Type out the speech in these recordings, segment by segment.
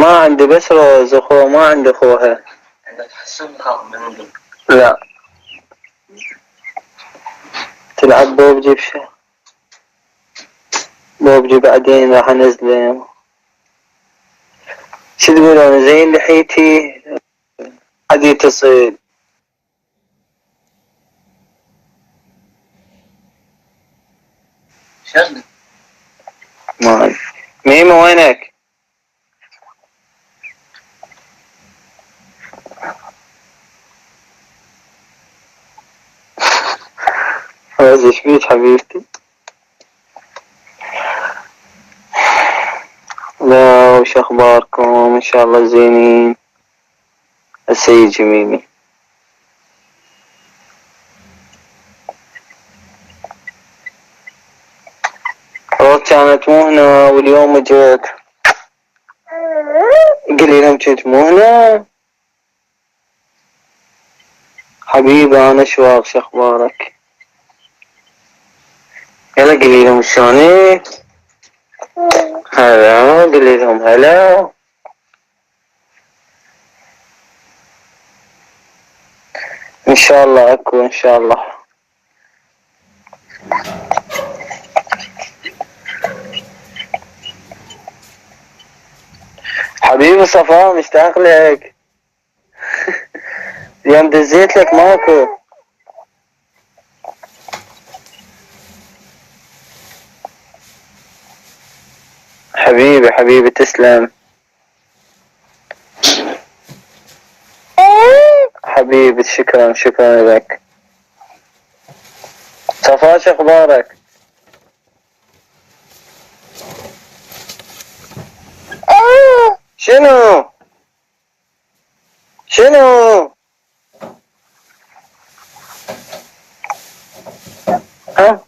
ما عندي بس روز اخوه، ما عندي اخوها. عندك حسن خاف من لا تلعب بوبجي بشي. بوبجي بعدين راح انزله. شو تقولون زين لحيتي حديث الصيد. شغل ما ميمو وينك؟ روزي ايش بيك حبيبتي؟ لا وش اخباركم؟ ان شاء الله زينين. السيد جميلي روز كانت مو هنا واليوم جيت. قولي لهم كنت مو هنا. حبيبي انا شواق شو اخبارك؟ يلا قولي لهم شلونك؟ هلا قولي لهم هلا. ان شاء الله اكو ان شاء الله. حبيبي صفاء مشتاق لك. يوم دزيت لك ماكو. حبيبي حبيبي تسلم. حبيبي شكرا شكرا لك. صفاء شو اخبارك؟ شنو؟ شنو؟ ها؟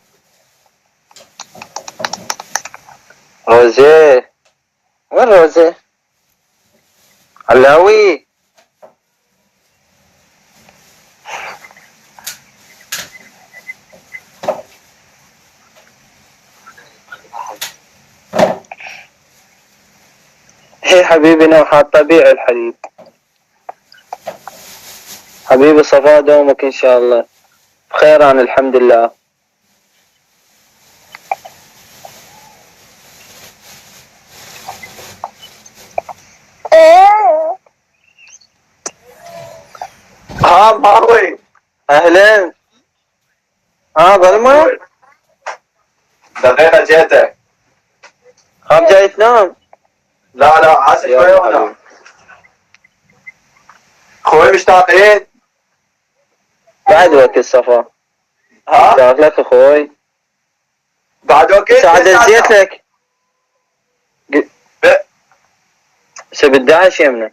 روزي وين روزي؟ علاوي هي حبيبي نوحة طبيعي الحليب. حبيبي صفاء دومك ان شاء الله بخير. انا الحمد لله. ها ماوي اهلين. ظلمة دقيقة جيتك. جاي تنام؟ لا عاسف شوي وانا خوي مشتاقين. بعد وقت الصفا. ها مشتاق لك اخوي. بعد وقت ساعة دزيت لك. ب- شو بالداعش يمنا.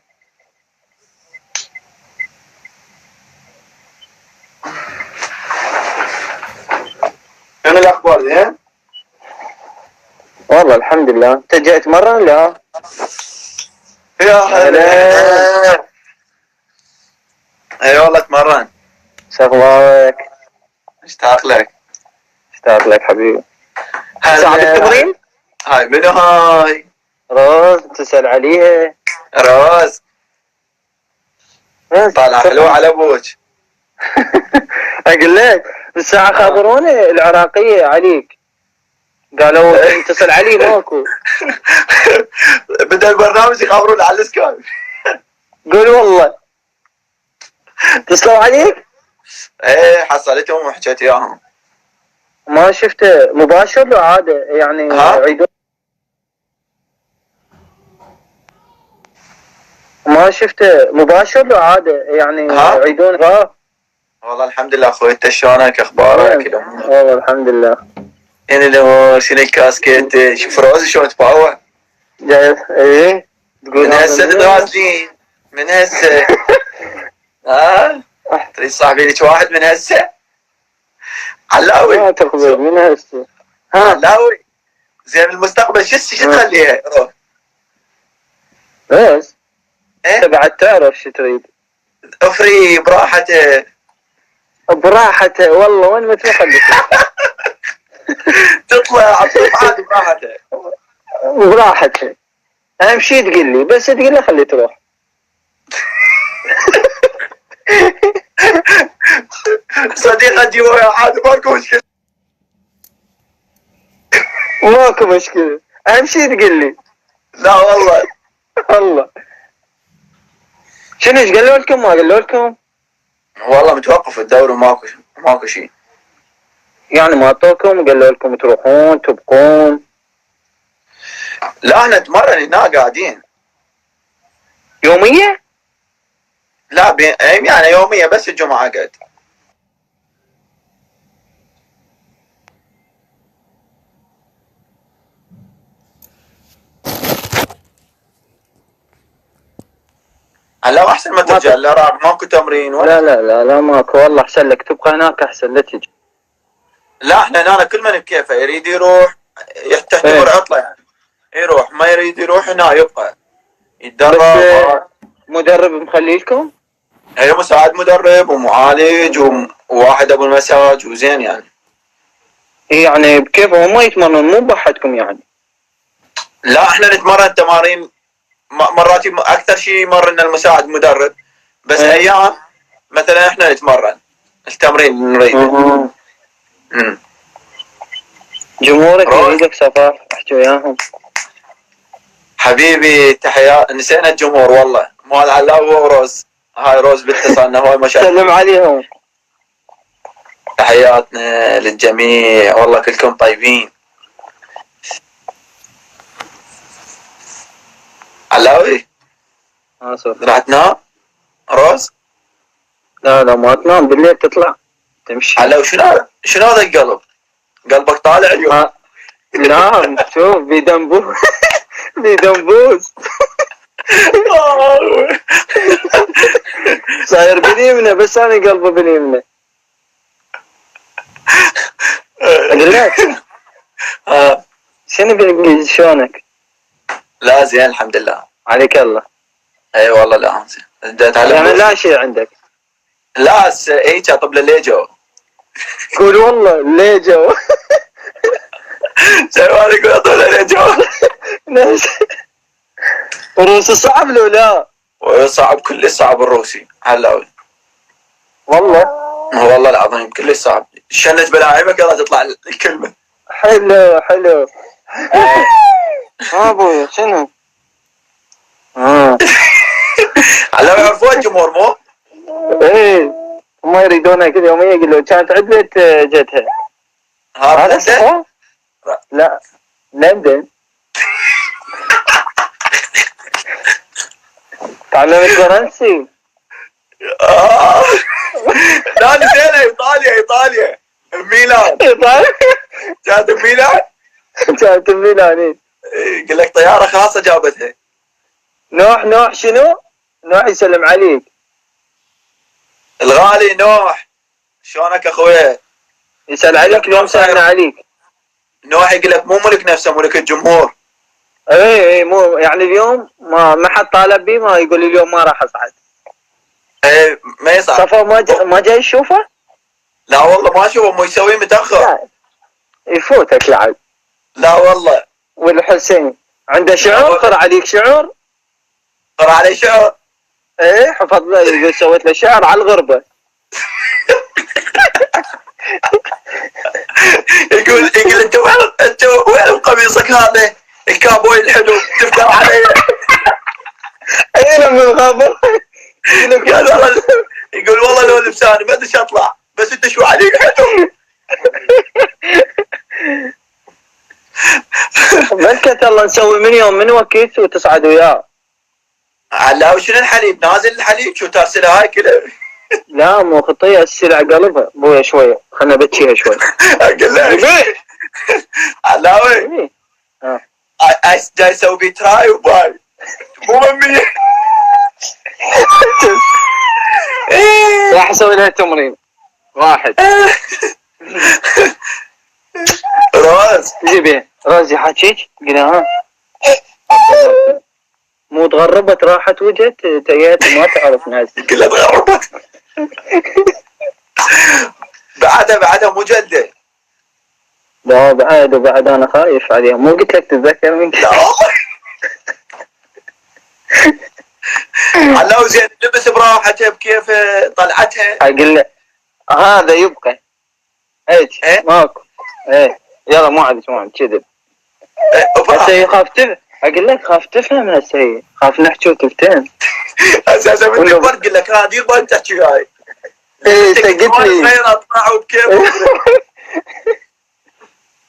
شنو الاخبار زين؟ والله الحمد لله. انت جاي تمرن؟ لا يا هلا. اي والله اتمرن. شو اخبارك؟ مشتاق لك. مشتاق لك حبيبي. ساعة التمرين؟ هاي منو هاي؟ روز تسأل عليها. روز طالع حلو على ابوك. اقول لك الساعة خبروني العراقية عليك. قالوا اتصل علي ماكو. بدا البرنامج يخبرون على السكايب. قول والله اتصلوا عليك؟ ايه حصلتهم وحكيت وياهم. ما شفته مباشر لو عادة يعني عيدون. ما شفته مباشر لو عادة يعني عيدون. والله الحمد لله اخوي. انت شلونك؟ اخبارك؟ والله الحمد لله. يعني لو شنو الكاسكيت؟ شوف روز شلون تباوع. جايز ايه من هسه تدراسين من هسه. ها تريد صاحبي لك واحد من هسه. علاوي ما تقبل من هسه. علاوي زين المستقبل شو تخليها روز؟ ايه انت بعد تعرف شو تريد. افري براحته. براحته والله وين ما تروح تطلع عاد براحته. براحته. اهم شي تقول لي، بس تقول لي خلي تروح. صديقتي عاد ماكو مشكلة. ماكو مشكلة، اهم شي تقول لي. لا والله. والله. شنو ايش قالوا لكم ما قالوا لكم؟ والله متوقف الدوري ماكو شيء. يعني ما اعطوكم قالوا لكم تروحون تبقون؟ لا احنا نتمرن هنا قاعدين. يومية؟ لا يعني يومية بس الجمعة قاعد. هلا احسن ما ترجع لا ماكو تمرين ولا. لا ماكو والله، احسن لك تبقى هناك احسن لا تجي. لا احنا هنا كل من بكيفه يريد يروح تعتبر عطله يعني. يروح ما يريد يروح هنا يبقى يتدرب. مدرب مخلي لكم؟ هي مساعد مدرب ومعالج وواحد ابو المساج وزين يعني. يعني بكيف هم يتمرنون مو بحدكم يعني؟ لا احنا نتمرن تمارين مرات اكثر شيء يمرنا المساعد مدرب، بس ايام مثلا احنا نتمرن التمرين نريده. جمهورك يريدك صفاح، احكي وياهم. حبيبي تحيات، نسينا الجمهور والله، مال علاء وروز. هاي روز باتصالنا هاي ما سلم عليهم. تحياتنا للجميع والله كلكم طيبين. علاوي راح تنام روز؟ لا ما تنام، بالليل تطلع تمشي. علاوي شنو هذا القلب؟ قلبك طالع اليوم؟ نعم شوف بيدنبوس. بيدنبوس. صاير باليمنى، بس انا قلبه باليمنى. اقول لك شنو شلونك؟ لا زين الحمد لله. عليك الله. اي والله لا زين. يعني لا شيء عندك؟ لا هيك طب الليجو. قول والله الليجو. سوالي قول طب الليجو. الروسي صعب لو لا؟ صعب، كل صعب الروسي علاوي. والله العظيم كل صعب. شنت بلاعبك يلا تطلع الكلمة. حلو. ابوي شنو؟ علاوي يعرفون الجمهور مو؟ ايه ما يريدونها كل يومية. يقولوا كانت عدة جتها. هذا صح؟ لا لندن. تعلمت فرنسي. لا نسينا ايطاليا ميلان. كانت بميلان. كانت بميلان. يقول لك طيارة خاصة جابتها. نوح شنو؟ نوح يسلم عليك. الغالي نوح شلونك اخويا؟ يسأل عليك اليوم، سألنا عليك. نوح يقول لك مو ملك نفسه، ملك الجمهور. ايه مو يعني اليوم ما حد طالب بي، ما يقول لي اليوم ما راح اصعد. ايه ما يصعد. صفا ما جاي يشوفه؟ لا والله ما اشوفه، مو يسويه متاخر. لا يفوتك لعب. لا والله. والحسين عنده شعر، قرأ عليك شعر؟ قرأ علي شعر؟ ايه حفظ له، يقول سويت له شعر على الغربة. يقول انت وين قميصك هذا الكابوي الحلو تفتح علي. ايه من الغابة. يقول والله لو لبساني ما ادري اطلع، بس انت شو عليك حلو. بركة الله نسوي من يوم من وكيت وتصعد وياه. علا وشنو الحليب؟ نازل الحليب شو ترسلها هاي كلها؟ لا مو خطية، السلع قلبها بويا شوية، خلنا بتشيها شوي. اقول لك علاوي جاي اسوي بي تراي وباي مو ممية. راح اسوي لها تمرين واحد. روز جيبي روز يحكيك قلنا ها مو تغربت راحت وجت تيات ما تعرف ناس كلها تغربت. بعدها مو جلده. لا بعد انا خايف عليها، مو قلت لك تتذكر من لا والله. علاوي زين لبس براحته بكيف طلعتها. اقول له هذا يبقى هيك إيه؟ ماكو. ايه يلا مو عاد كذب. هسه يخاف تفهم. اقول لك خاف تفهم هسه، خاف نحكي وتفتهم. هسه من البرد قل لك ها دير بالك تحكي وياي. ايه انت قلت لي صغير اطلع وبكيف.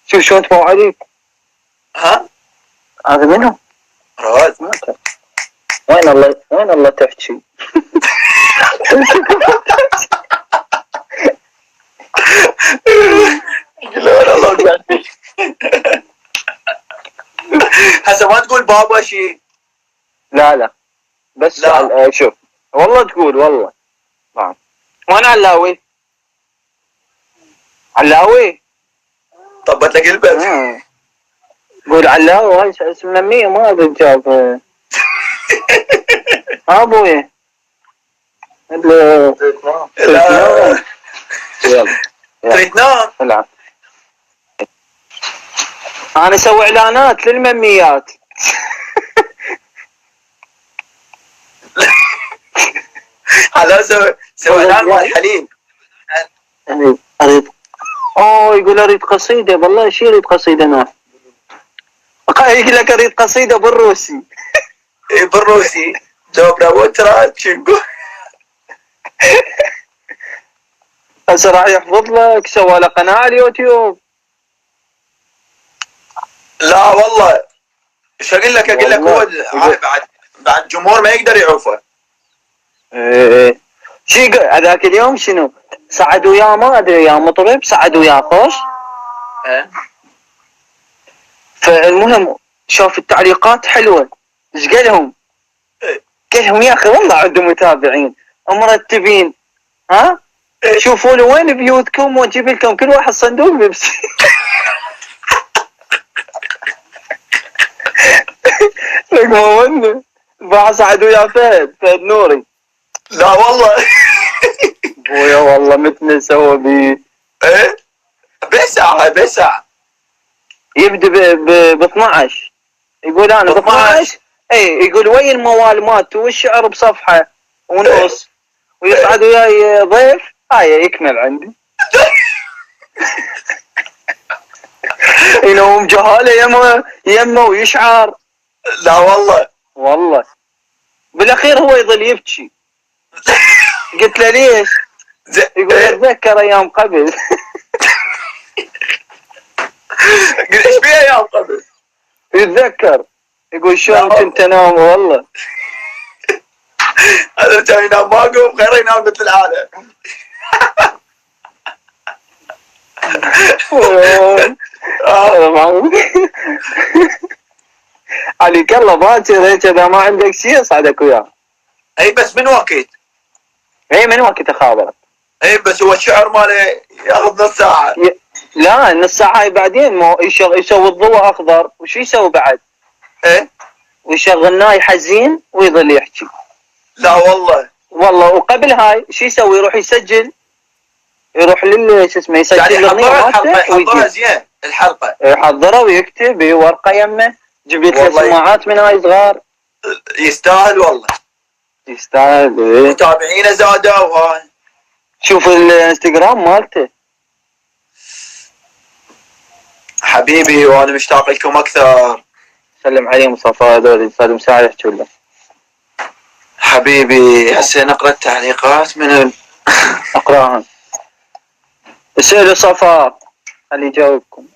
شوف شلون تبو عليك. ها هذا منو؟ راد وين الله تحكي. لا والله هسه ما تقول بابا شيء. لا بس لا. شوف والله تقول والله. نعم. وين علاوي؟ علاوي طبت لك البيت. قول علاوي هاي اسمه مية ما ادري جاب. ابوي لا يلا تريد تنام. العب. انا اسوي اعلانات للمميات. هذا سوي اعلان مال الحليب. اريد يقول اريد قصيده والله شي اريد قصيده انا. يقول لك اريد قصيده بالروسي. ايه بالروسي جاوبنا وترى تشنقو. هسه راح يحفظ لك سوى له قناه على اليوتيوب. لا والله ايش اقول لك هو بعد الجمهور ما يقدر يعوفه. ايه شي هذاك اليوم شنو صعد وياه ما ادري وياه مطرب صعد وياه خوش. فالمهم شوف التعليقات حلوه ايش قالهم؟ قالهم يا اخي والله عندهم متابعين مرتبين ها شوفوا لي وين بيوتكم واجيب لكم كل واحد صندوق بيبسي. لك ما وين باع صعد ويا فهد نوري. لا والله بويا والله متنا سوى بي. ايه بسع يبدا ب 12 يقول انا ب 12 اي يقول وين الموال مالته والشعر بصفحه ونص ويصعد وياي ضيف هاي يكمل عندي. ينوم جهاله يمه ويشعر. لا والله بالاخير هو يظل يبكي. قلت له ليش؟ يقول اتذكر ايام قبل. ايش بيه ايام قبل؟ يتذكر يقول شلون كنت انام والله. هذا كان ينام ما قوم غير ينام مثل العاده. عليك الله باكر هيك اذا ما عندك شيء اصعدك وياه. اي بس من وقت؟ اي من وقت اخابرك. اي بس هو الشعر ماله ياخذ نص ساعه. لا نص ساعه هاي بعدين مو يسوي الضوء اخضر وش يسوي بعد؟ ايه ويشغل ناي حزين ويظل يحكي. لا والله وقبل هاي شو يسوي؟ يروح يسجل يروح شو اسمه يسجل يعني الاغنيه يحضرها زين الحلقه. يحضرها ويكتب ورقه يمه جبت له سماعات من هاي صغار. يستاهل والله يستاهل. متابعينه زادوا وهاي. شوف الانستغرام مالته. حبيبي وانا مشتاق لكم اكثر. سلم عليه مصطفى هذول صار مساعد يحكوا له. حبيبي هسه نقرا التعليقات من اقراها. اسألوا صفاء خلي يجاوبكم.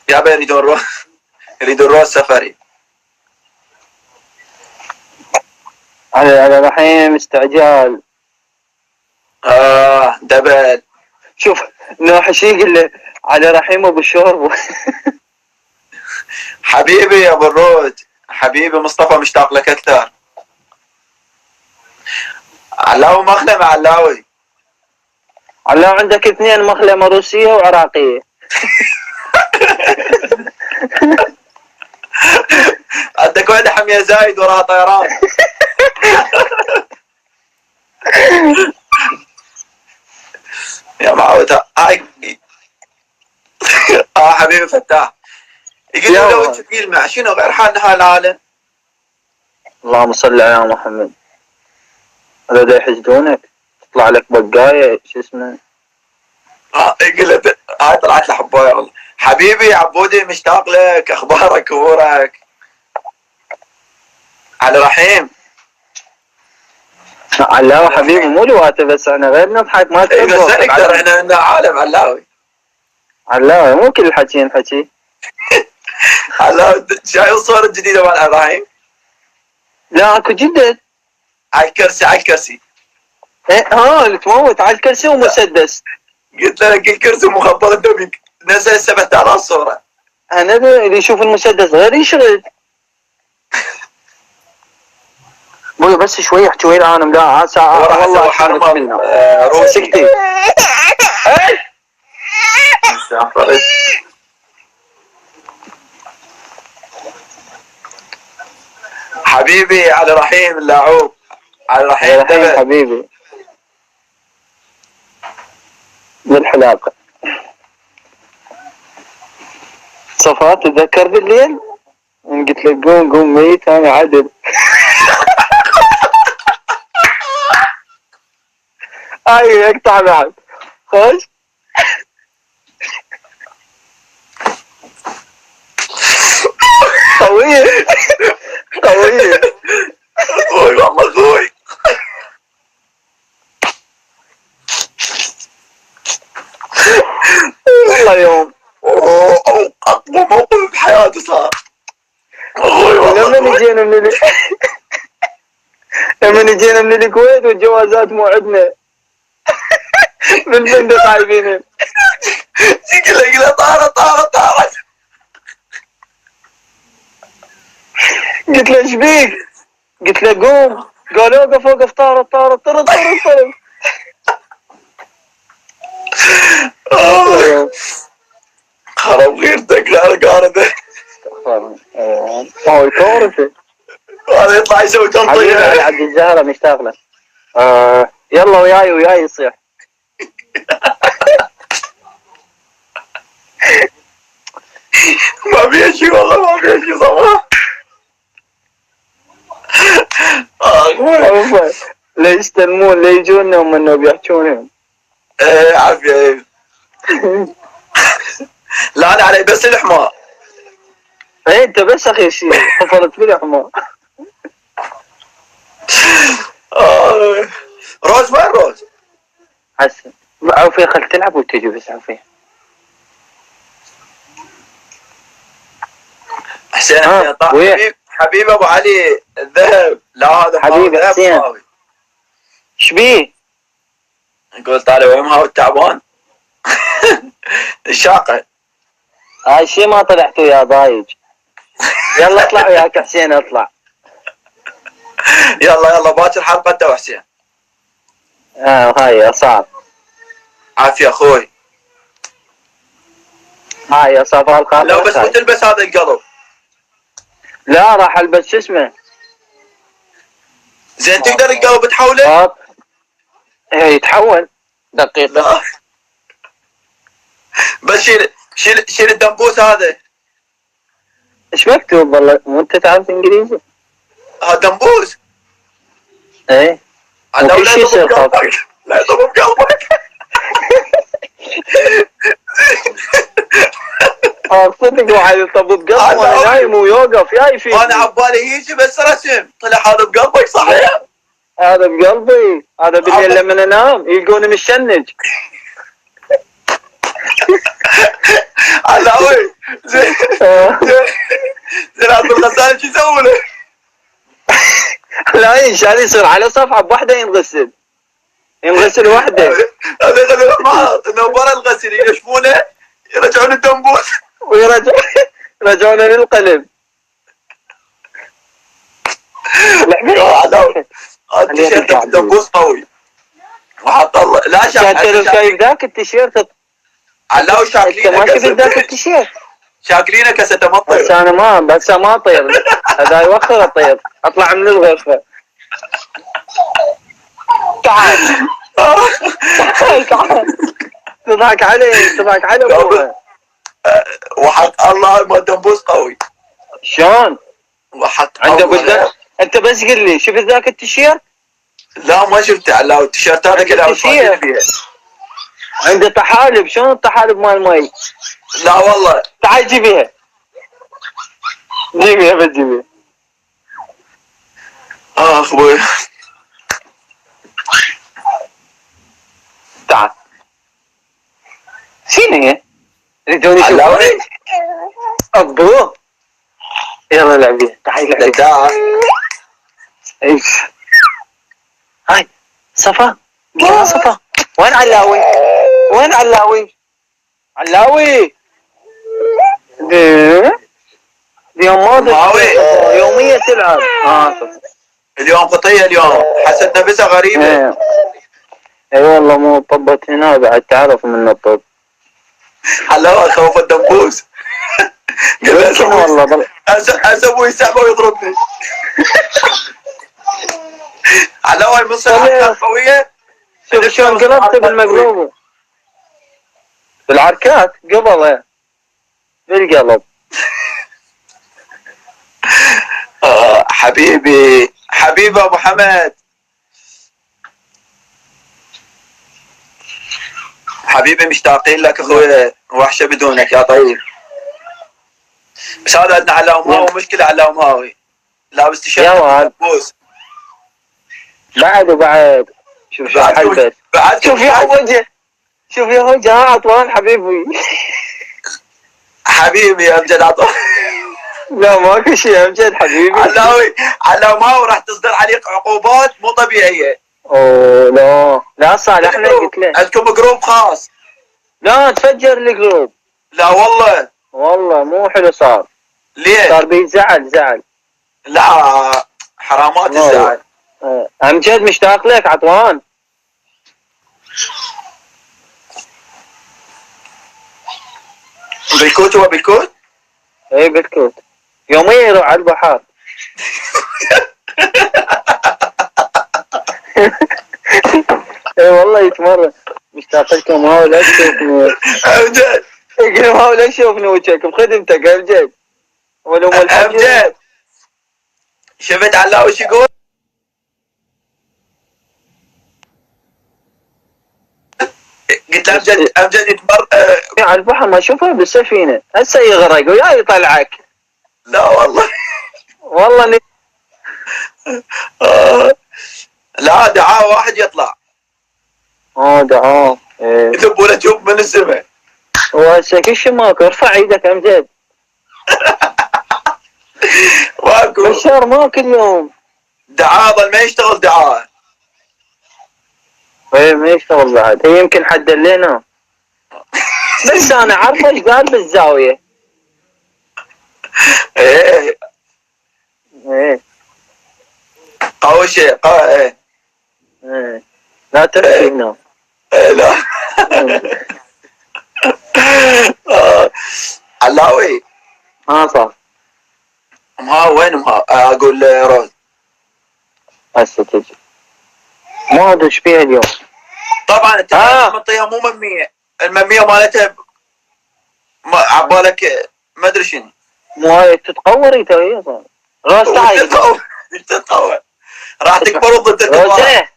يابا يريدون روح سفري. على رحيم استعجال. دبل. شوف نوح شي يقول له على رحيم ابو الشوربه. حبيبي يا ابو الرود حبيبي مصطفى مشتاق لك اكثر. علاوي مخلة مع علاوي عندك 2 مخلمة روسية وعراقية. عندك واحدة حمية زايد وراها طيران. يا معود هاي. حبيبي فتاح يقولوا له انت تلمع، شنو غير حالنا هالعالم؟ اللهم صل على محمد. هذا دا يحسدونك، تطلع لك بقايه شو اسمه. يقول له هاي طلعت له حبايه والله. حبيبي يا عبودي مشتاق لك، اخبارك امورك؟ على رحيم. علاوي حبيبي مو لواته بس احنا غير نضحك ما بس تكبر. نقدر احنا عالم علاوي. علاوي مو كل الحكي نحكي. علاوي شايف الصور الجديده مال ابراهيم؟ لا اكو جدد. على الكرسي على الكرسي. ايه اللي تموت على الكرسي ومسدس. قلت له لك الكرسي مخبر الدبي نزل 7000 صوره. انا اللي يشوف المسدس غير يشرد. بوي بس شوي احكي وين انا لا ساعه والله حرمه منه سكتي. حبيبي على رحيم اللاعوب. على رحيم حبيبي بالحلاقه. صفات تتذكر بالليل قلت لك قوم ميت انا عدل. هاي يقطع بعد خوش. قوية قوية. اخوي والله اخوي. والله يوم اقوى موقف بحياتي صار. اخوي والله لما جينا من الكويت والجوازات مو عندنا. بالفندق عايبينهم. قل له طارت. قلت له ايش بيك؟ قلت له قوم. قال اوقف طارت طرد. خرب غيرتك لا قارده. هاي كارثه. هذا يطلع يسوي تنطيط. على عبد الزهره مشتاق له. يلا وياي يصيح. ما في شيء والله ما في شيء صراحه. ليش تنمون ليه يجونا هم انه بيحكونهم. ايه عافيه. لا انا علي بس الحمار. ايه انت بس اخي شيء حفظت بالحمار. روز وين روز؟ حسن عوفي خل تلعب وتجي بس عوفي. حسين حبيب ابو علي الذهب. لا هذا حبيبي حسين شبيه؟ يقول طالع وين هو التعبان. الشاقه. هاي شي ما طلعتوا يا ضايج. يلا اطلع وياك حسين اطلع. يلا باكر حلقه انت وحسين. هاي صعب. عافيه اخوي. هاي صعب حلقه. لو بس مو تلبس هذا القلب. لا راح البس شو اسمه. زين تقدر القلب تحوله؟ ايه يتحول دقيقة. لا بس شيل الدبوس هذا. ايش مكتوب والله مو انت تعرف انجليزي؟ هذا دبوس. ايه وكل شيء يصير خاطر. لا يضرب قلبك. صدق واحد يطبط قلبه وانا نايم ويوقف جاي فيه. انا عبالي يجي بس رسم طلع هذا بقلبك صحيح. هذا بقلبي. هذا بالليل لما انام يلقوني مشنج. علاوي زين عبد الغسال شو يسوي له؟ لا ايش يصير على صفحه بوحده ينغسل وحده. هذا يغسل معه انه برا الغسيل يشفونه يرجعون الدنبوس يرجعونه للقلب. علاوي التيشيرت الدنبوس قوي. وحط الله لا شايف ذاك التيشيرت. علاوي شاكلينه ما شفت ذاك التيشيرت. شاكلينه كاسته ما تطير. بس انا ما اطير. هذا يوخر اطير اطلع من الغرفه. تعال تضحك علي ابوها. وحق الله الدنبوس قوي. شلون؟ وحق عنده الله. بلدان. انت بس قل لي شفت ذاك التيشيرت؟ لا ما شفته علاوي، التيشيرت هذا كله التيشيرت. عنده طحالب. شلون الطحالب مال مي؟ لا والله. تعال جيبيها. جيبيها بس جيبيها. اخوي تعال. شنو هي؟ يريدون يشوفون؟ ابوه. يلا لعبيها. تعال لعبيها. تعال. ايش؟ هاي صفا. يا صفا. وين علاوي؟ وين علاوي؟ علاوي. اليوم ماوي. يومية تلعب. صفا. اليوم خطية اليوم، حسيت نفسها غريبة. اي والله مو طبت هنا بعد تعرف من الطب. حلاوة خوف الدنبوس. قلت له والله اسوي سحبه ويضربني. حلاوة المصير قوية. شوف شلون قلبت بالمقلوب. بالعركات قبل بالقلب. حبيبي حبيبي ابو حمد. حبيبي مشتاقين لك اخوي، وحشه بدونك يا طيب. بس هذا عندنا على ماوي مشكله، على ماوي لابس تيشيرت بوس. بعد شوف حلبت. شوف يا وجه. شوف يا وجه. عطوان حبيبي. حبيبي يا امجد عطوان. لا ماكو شيء امجد حبيبي. على ماوي راح تصدر عليك عقوبات مو طبيعيه. اوه لا صالح احنا قلت له عندكم جروب خاص. لا تفجر الجروب. لا والله مو حلو صار. ليه؟ صار زعل. لا حرامات الزعل. امجد مشتاق لك عطوان. بالكوت هو بالكوت؟ اي بالكوت. يوميا يروح على البحر. اي والله يتمرن. مشتاق لكم. هاو لا تشوفني. امجد. هاو لا تشوفني وجهك بخدمتك امجد. ولو امجد شفت علاوي وش يقول؟ قلت له امجد يتمرن على البحر ما اشوفه بالسفينه. هسه يغرق وياي يطلعك. لا والله. والله لا دعاه واحد يطلع. دعاه. يذب ولا تشوف من السماء. وهسه كل شيء ماكو. ارفع ايدك امجد. ماكو. بشار ما كل يوم. دعاه ظل ما يشتغل دعاه. ما يشتغل بعد. هي يمكن حد لنا. بس انا عارفه ايش قال بالزاويه. ايه قوي شيء ايه. لا تمشي هنا. لا. علاوي. صح. وين اقول روز. هسه تجي. ما ادري ايش فيها اليوم. طبعا انت منطيها مو ممية. الممية مالتها عبالك ما ادري شنو. مو هاي تتقوري توي صار. راس تعال. تتقور. راح تكبر ضد الكبار.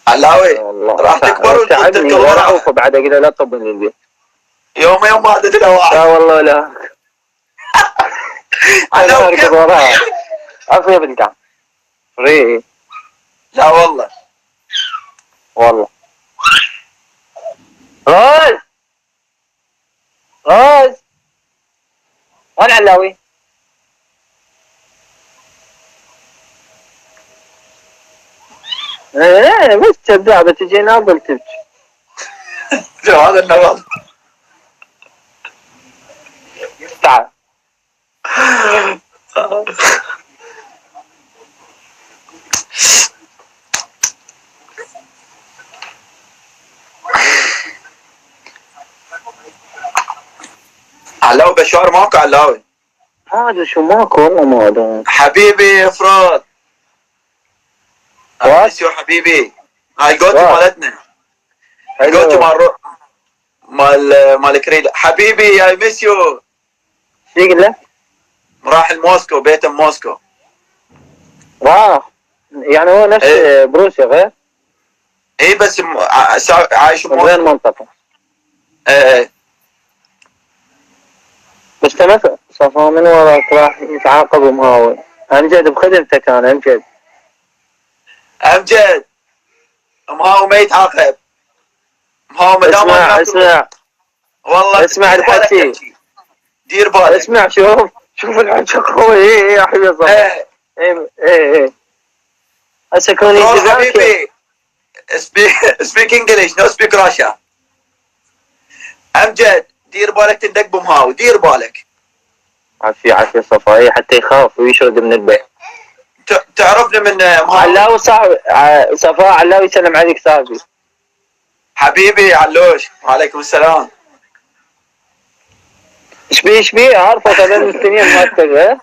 علاوي راح تكبر ضد الكبار. اعوف بعد اقول لا طب من البيت. يوم ما عدت له واحد. لا والله لا. انا اركض وراها. عفوا يا بنت فري. لا والله. روز وين علاوي؟ بس كذابة تجي ناظر تبكي. هذا النواظر. تعال. علاوي بشار ماكو علاوي. ما ادري شو ماكو والله ما ادري. حبيبي افراد. حبيبي هاي جوتي مالتنا. جوتي مال كريدا. حبيبي يا ميسيو. شو يقول له؟ راح الموسكو، بيته موسكو. يعني هو نفس بروسيا غير؟ اي بس عايش من بموسكو. غير منطقة. ايه بس تمثل صفا من وراك راح يتعاقب ومهاول. امجد بخدمته كان امجد. امجد مهاو ما يتعاقب. مهاو ما دام اسمع والله اسمع الحكي. دير بالك. اسمع شوف الحكي قوي. ايه يا حبيبي صفا. ايه هسه كون يجي حبيبي speak English no speak Russia. امجد دير بالك تندق بمهاو، دير بالك. عافية صفا. ايه حتى يخاف ويشرد من البيت. تعرفني من مهاو. علاوي صاحبي صفا. علاوي يسلم عليك صاحبي. حبيبي علوش. وعليكم السلام. ايش بيه عارفه هذا السنين ما